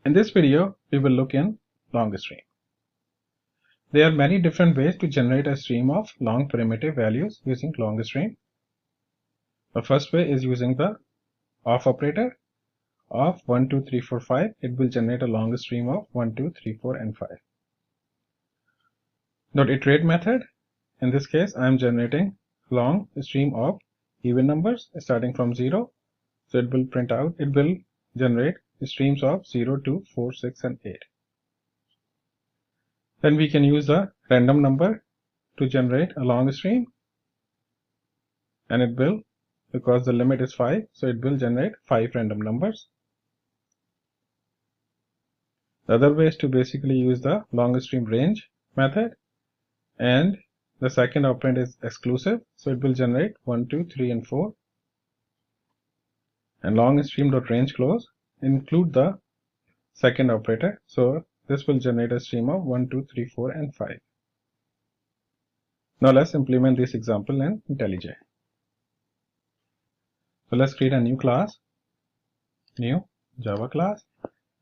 In this video, we will look in long string. There are many different ways to generate a stream of long primitive values using long string. The first way is using the of operator of 1, 2, 3, 4, 5. It will generate a long stream of 1, 2, 3, 4, and 5. .iterate method. In this case, I am generating long stream of even numbers starting from 0. So it will print out, it will generate streams of 0, 2, 4, 6, and 8. Then we can use the random number to generate a long stream, and it will, because the limit is 5, so it will generate 5 random numbers. The other way is to basically use the long stream range method, and the second operand is exclusive, so it will generate 1, 2, 3, and 4. And long stream.range close include the second operator, so this will generate a stream of 1, 2, 3, 4, and 5. Now let's implement this example in IntelliJ. So let's create a new class, new Java class,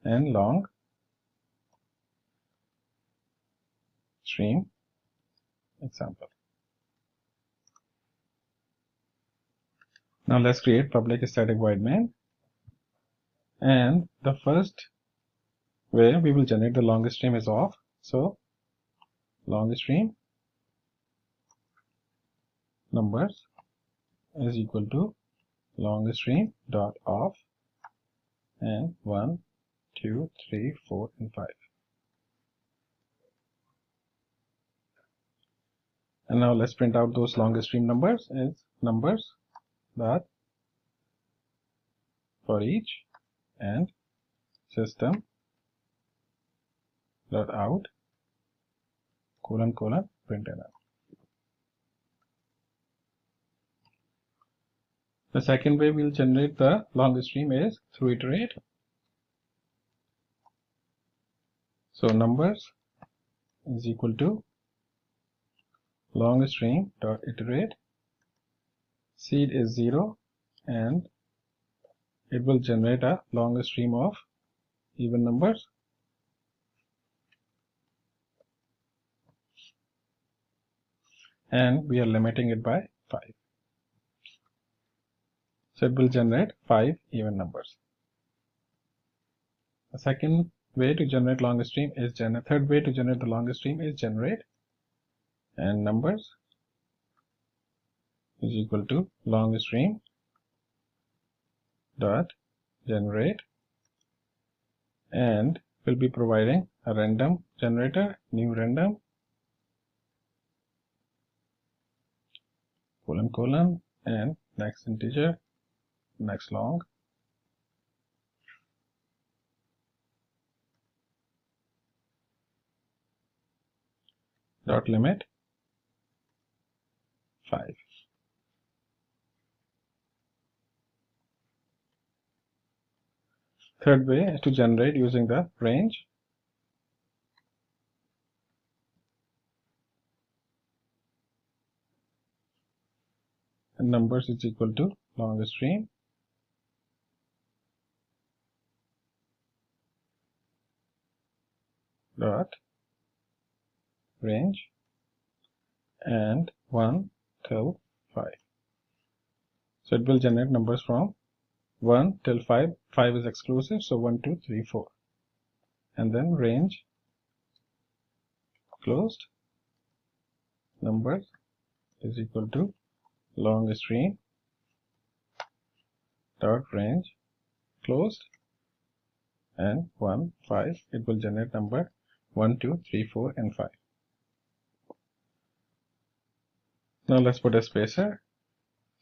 and long stream example. Now let's create public static void main, and the first way we will generate the long stream is off. So long stream numbers is equal to long stream dot off and 1, 2, 3, 4, and 5. And now let's print out those long stream numbers as numbers dot for each and system dot out colon colon println. The second way we'll generate the long stream is through iterate. So numbers is equal to long stream dot iterate, seed is 0, and it will generate a long stream of even numbers. And we are limiting it by 5. So it will generate 5 even numbers. The second way to generate long stream is third way to generate the long stream is generate, and numbers is equal to long stream dot generate, and will be providing a random generator, new random colon colon and next integer, next long, dot limit 5. Third way is to generate using the range. And numbers is equal to long stream dot range and 1 till 5. So it will generate numbers from 1 till 5. 5 is exclusive, so 1, 2, 3, 4. And then range closed, numbers is equal to long stream dot range closed and 1, 5. It will generate number 1, 2, 3, 4, and 5. Now let's put a spacer,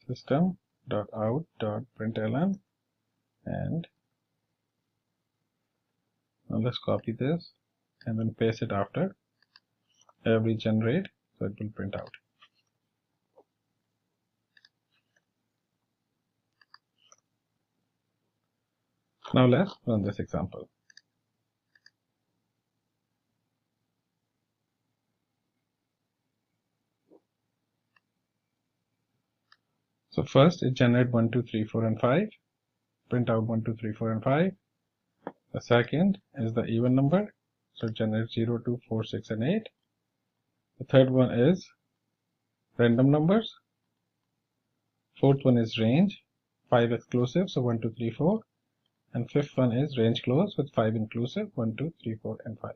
system dot out dot println, and now let's copy this and then paste it after every generate, so it will print out. Now let's run this example. So first it generate 1, 2, 3, 4, and 5, print out 1, 2, 3, 4, and 5. The second is the even number, so it generates 0, 2, 4, 6, and 8. The third one is random numbers. Fourth one is range, 5 exclusive, so 1, 2, 3, 4. And fifth one is range close with 5 inclusive, 1, 2, 3, 4, and 5.